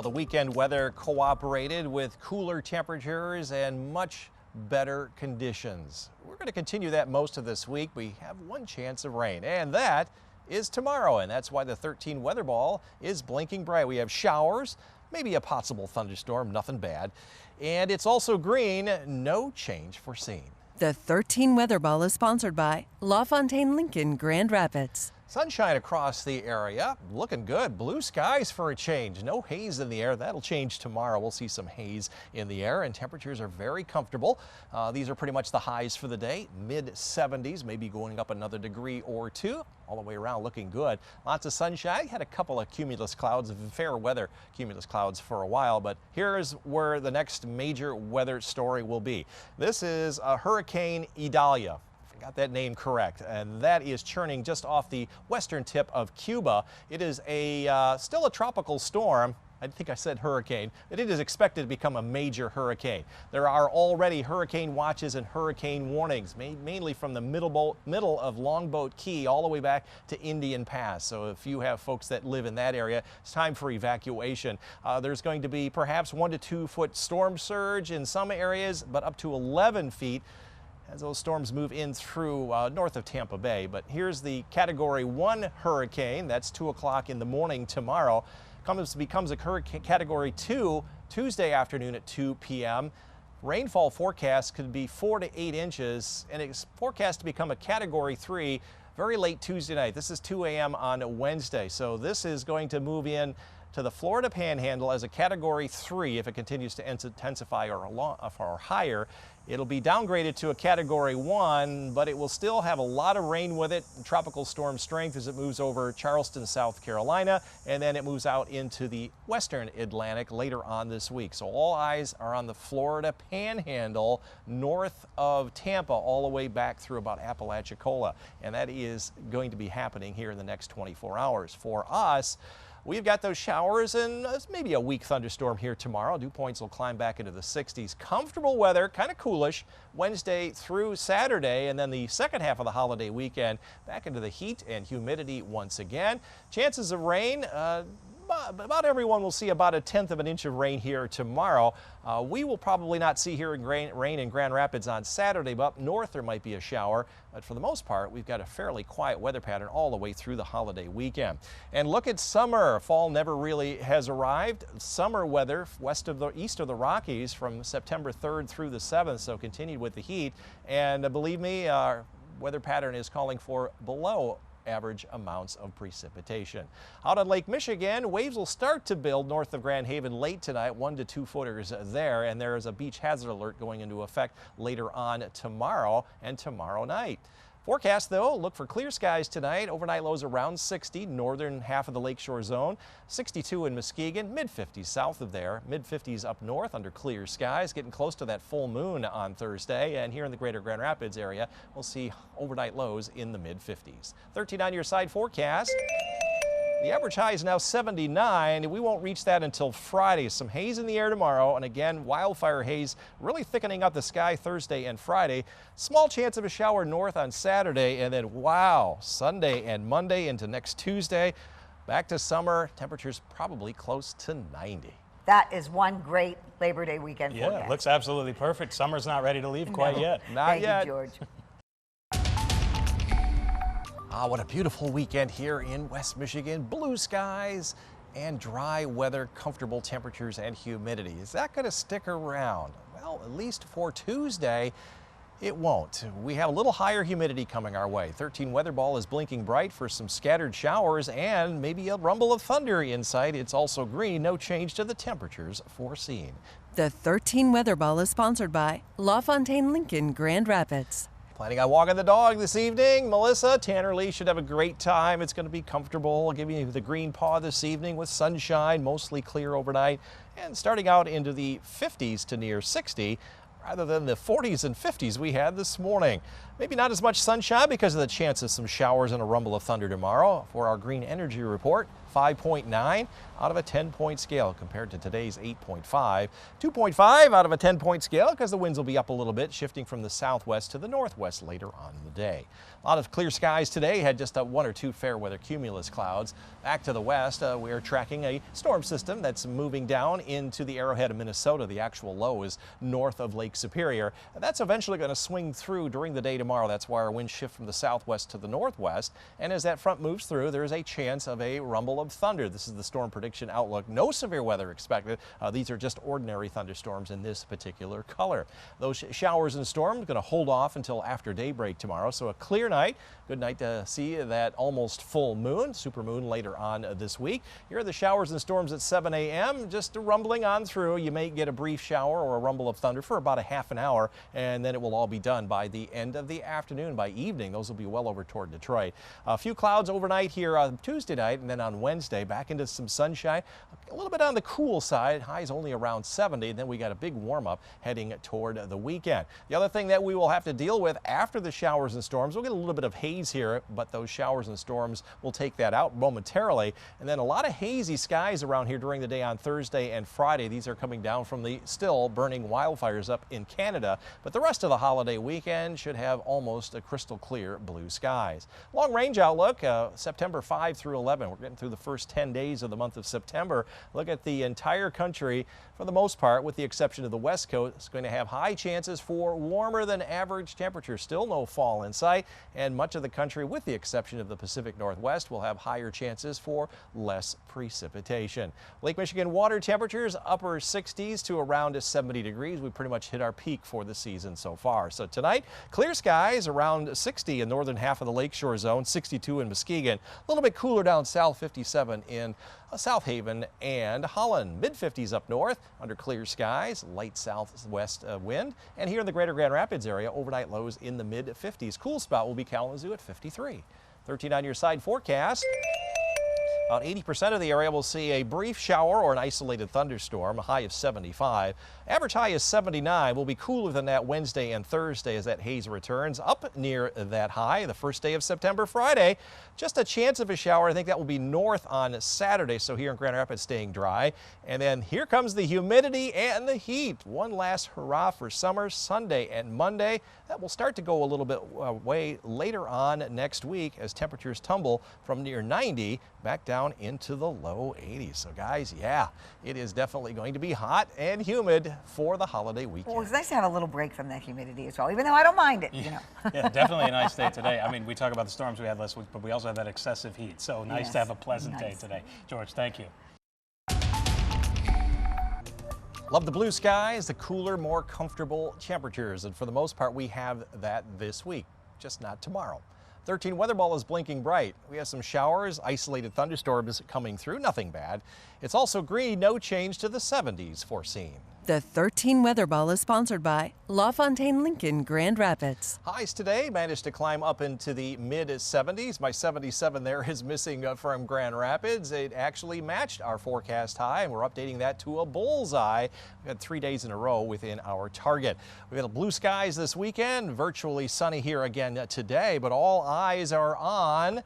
Well, the weekend weather cooperated with cooler temperatures and much better conditions. We're going to continue that most of this week. We have one chance of rain, and that is tomorrow, and that's why the 13 weather ball is blinking bright. We have showers, maybe a possible thunderstorm, nothing bad. And it's also green, no change foreseen. The 13 weather ball is sponsored by LaFontaine Lincoln Grand Rapids. Sunshine across the area, looking good. Blue skies for a change. No haze in the air. That'll change tomorrow. We'll see some haze in the air, and temperatures are very comfortable. These are pretty much the highs for the day. Mid-70s, maybe going up another degree or two. All the way around looking good. Lots of sunshine. Had a couple of cumulus clouds, fair weather cumulus clouds for a while, but here's where the next major weather story will be. This is a Hurricane Idalia. Got that name correct, and that is churning just off the western tip of Cuba. It is still a tropical storm. I think I said hurricane, but it is expected to become a major hurricane. There are already hurricane watches and hurricane warnings, mainly from the middle of Longboat Key all the way back to Indian Pass. So if you have folks that live in that area, it's time for evacuation. There's going to be perhaps 1 to 2 foot storm surge in some areas, but up to 11 feet. As those storms move in through north of Tampa Bay. But here's the Category 1 hurricane. That's 2 o'clock in the morning tomorrow. Becomes a Category 2 Tuesday afternoon at 2 p.m. Rainfall forecast could be 4 to 8 inches, and it's forecast to become a Category 3 very late Tuesday night. This is 2 a.m. on Wednesday. So this is going to move in to the Florida Panhandle as a Category 3 if it continues to intensify or higher. It'll be downgraded to a Category 1, but it will still have a lot of rain with it, tropical storm strength as it moves over Charleston, South Carolina, and then it moves out into the western Atlantic later on this week. So all eyes are on the Florida Panhandle north of Tampa all the way back through about Apalachicola, and that is going to be happening here in the next 24 hours. For us, we've got those showers and maybe a weak thunderstorm here tomorrow. Dew points will climb back into the 60s. Comfortable weather, kind of coolish, Wednesday through Saturday, and then the second half of the holiday weekend back into the heat and humidity once again. Chances of rain, about everyone will see about 1/10 of an inch of rain here tomorrow. We will probably not see here in rain in Grand Rapids on Saturday, but up north there might be a shower. But for the most part, we've got a fairly quiet weather pattern all the way through the holiday weekend. And look at summer. Fall never really has arrived. Summer weather east of the Rockies from September 3rd through the 7th, so continued with the heat. And believe me, our weather pattern is calling for below average amounts of precipitation. Out on Lake Michigan, waves will start to build north of Grand Haven late tonight, 1 to 2 footers there, and there is a beach hazard alert going into effect later on tomorrow and tomorrow night. Forecast, though, look for clear skies tonight. Overnight lows around 60, northern half of the lakeshore zone. 62 in Muskegon, mid-50s south of there. Mid-50s up north under clear skies. Getting close to that full moon on Thursday. And here in the greater Grand Rapids area, we'll see overnight lows in the mid-50s. 13 on your side forecast. The average high is now 79. We won't reach that until Friday. Some haze in the air tomorrow, and again, wildfire haze really thickening up the sky Thursday and Friday. Small chance of a shower north on Saturday, and then wow, Sunday and Monday into next Tuesday. Back to summer, temperatures probably close to 90. That is one great Labor Day weekend forecast. Yeah, it looks absolutely perfect. Summer's not ready to leave quite yet. Not yet. Thank you, George. What a beautiful weekend here in West Michigan. Blue skies and dry weather, comfortable temperatures and humidity. Is that going to stick around? Well, at least for Tuesday, it won't. We have a little higher humidity coming our way. 13 weather ball is blinking bright for some scattered showers and maybe a rumble of thunder in sight. It's also green. No change to the temperatures foreseen. The 13 weather ball is sponsored by LaFontaine Lincoln Grand Rapids. Planning on walking the dog this evening. Melissa, Tanner Lee should have a great time. It's going to be comfortable. I'll give you the green paw this evening with sunshine, mostly clear overnight, and starting out into the 50s to near 60 rather than the 40s and 50s we had this morning. Maybe not as much sunshine because of the chance of some showers and a rumble of thunder tomorrow. For our green energy report, 5.9 out of a 10-point scale compared to today's 8.5. 2.5 out of a 10-point scale because the winds will be up a little bit, shifting from the southwest to the northwest later on in the day. A lot of clear skies today, had just one or two fair weather cumulus clouds. Back to the west, we're tracking a storm system that's moving down into the Arrowhead of Minnesota. The actual low is north of Lake Superior. That's eventually going to swing through during the day tomorrow. That's why our winds shift from the southwest to the northwest. And as that front moves through, there is a chance of a rumble of thunder. This is the Storm Prediction Outlook. No severe weather expected. These are just ordinary thunderstorms in this particular color. Those showers and storms going to hold off until after daybreak tomorrow. So a clear night. Good night to see that almost full moon, supermoon later on this week. Here are the showers and storms at 7 a.m. Just rumbling on through. You may get a brief shower or a rumble of thunder for about a half an hour, and then it will all be done by the end of the afternoon. By evening, those will be well over toward Detroit. A few clouds overnight here on Tuesday night, and then on Wednesday back into some sunshine. A little bit on the cool side. Highs only around 70. Then we got a big warm up heading toward the weekend. The other thing that we will have to deal with after the showers and storms, we'll get a little bit of haze here, but those showers and storms will take that out momentarily. And then a lot of hazy skies around here during the day on Thursday and Friday. These are coming down from the still burning wildfires up in Canada. But the rest of the holiday weekend should have almost a crystal clear blue skies. Long range outlook, September 5 through 11. We're getting through the first 10 days of the month of September. Look at the entire country, for the most part, with the exception of the West Coast. It's going to have high chances for warmer than average temperatures. Still no fall in sight, and much of the country, with the exception of the Pacific Northwest, will have higher chances for less precipitation. Lake Michigan water temperatures upper 60s to around 70 degrees. We pretty much hit our peak for the season so far. So tonight, clear skies around 60 in northern half of the lakeshore zone, 62 in Muskegon. A little bit cooler down south, 57 in South Haven and Holland. Mid-50s up north under clear skies, light southwest wind. And here in the greater Grand Rapids area, overnight lows in the mid-50s. Cool spot will be Kalamazoo at 53. 13 on your side forecast. About 80% of the area will see a brief shower or an isolated thunderstorm, a high of 75. Average high is 79. Will be cooler than that Wednesday and Thursday as that haze returns up near that high. The first day of September, Friday, just a chance of a shower. I think that will be north on Saturday, so here in Grand Rapids staying dry. And then here comes the humidity and the heat. One last hurrah for summer, Sunday and Monday. That will start to go a little bit way later on next week as temperatures tumble from near 90 back down into the low 80s. So guys, yeah, it is definitely going to be hot and humid for the holiday weekend. Well, it's nice to have a little break from that humidity as well, even though I don't mind it, you know. Yeah, definitely a nice day today. I mean, we talk about the storms we had last week, but we also had that excessive heat. So nice Yes, to have a pleasant day nice. today. George, thank you. Love the blue skies, the cooler, more comfortable temperatures. And for the most part, we have that this week, just not tomorrow. 13 weather ball is blinking bright. We have some showers, isolated thunderstorms coming through, nothing bad. It's also green, no change to the 70s foreseen. The 13 Weather Ball is sponsored by LaFontaine Lincoln Grand Rapids. Highs today managed to climb up into the mid-70s. My 77 there is missing from Grand Rapids. It actually matched our forecast high, and we're updating that to a bullseye. We had 3 days in a row within our target. We've got blue skies this weekend, virtually sunny here again today, but all eyes are on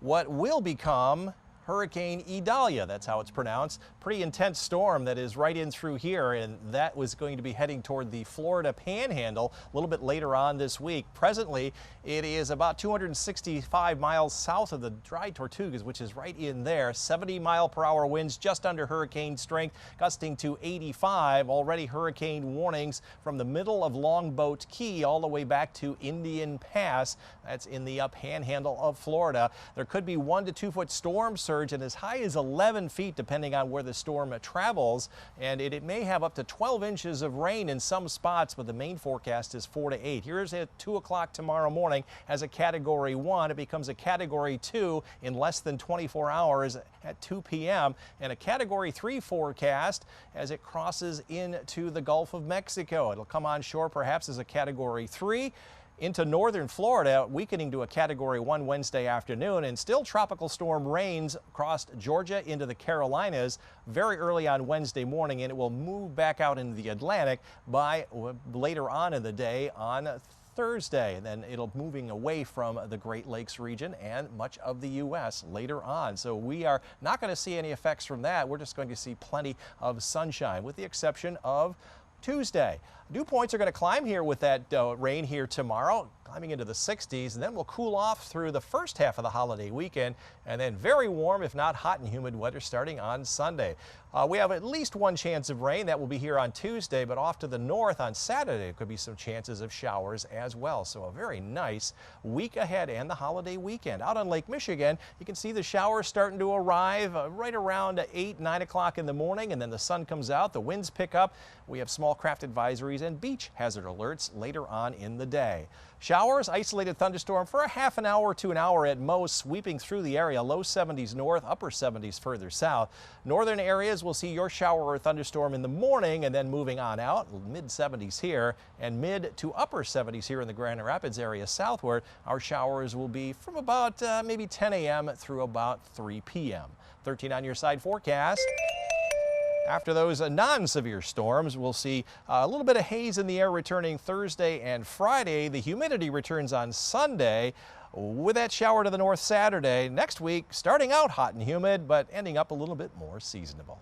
what will become Hurricane Idalia, that's how it's pronounced. Pretty intense storm that is right in through here, and that was going to be heading toward the Florida Panhandle a little bit later on this week. Presently, it is about 265 miles south of the Dry Tortugas, which is right in there. 70-mile-per-hour winds just under hurricane strength, gusting to 85. Already hurricane warnings from the middle of Longboat Key all the way back to Indian Pass. That's in the Panhandle of Florida. There could be 1 to 2 foot storm surge and as high as 11 feet depending on where the storm travels, and it may have up to 12 inches of rain in some spots, but the main forecast is 4 to 8. Here's at 2 o'clock tomorrow morning as a Category 1. It becomes a Category 2 in less than 24 hours at 2 p.m. and a Category 3 forecast as it crosses into the Gulf of Mexico. It'll come on shore perhaps as a Category 3 into northern Florida, weakening to a Category 1 Wednesday afternoon, and still tropical storm rains across Georgia into the Carolinas very early on Wednesday morning, and it will move back out into the Atlantic by later on in the day on Thursday, and then it'll moving away from the Great Lakes region and much of the U.S. later on. So we are not going to see any effects from that. We're just going to see plenty of sunshine, with the exception of Tuesday. Dew points are going to climb here with that rain here tomorrow, climbing into the 60s, and then we'll cool off through the first half of the holiday weekend, and then very warm, if not hot and humid weather starting on Sunday. We have at least one chance of rain. That will be here on Tuesday, but off to the north on Saturday, there could be some chances of showers as well. So a very nice week ahead and the holiday weekend. Out on Lake Michigan, you can see the showers starting to arrive right around 8, 9 o'clock in the morning, and then the sun comes out, the winds pick up. We have small craft advisories and beach hazard alerts later on in the day. Showers, isolated thunderstorm for a half an hour to an hour at most, sweeping through the area. Low 70s north, upper 70s further south. Northern areas will see your shower or thunderstorm in the morning and then moving on out. Mid 70s here and mid to upper 70s here in the Grand Rapids area southward. Our showers will be from about maybe 10 a.m. through about 3 p.m. 13 on your side forecast. After those non-severe storms, we'll see a little bit of haze in the air returning Thursday and Friday. The humidity returns on Sunday, with that shower to the north Saturday. Next week, starting out hot and humid, but ending up a little bit more seasonable.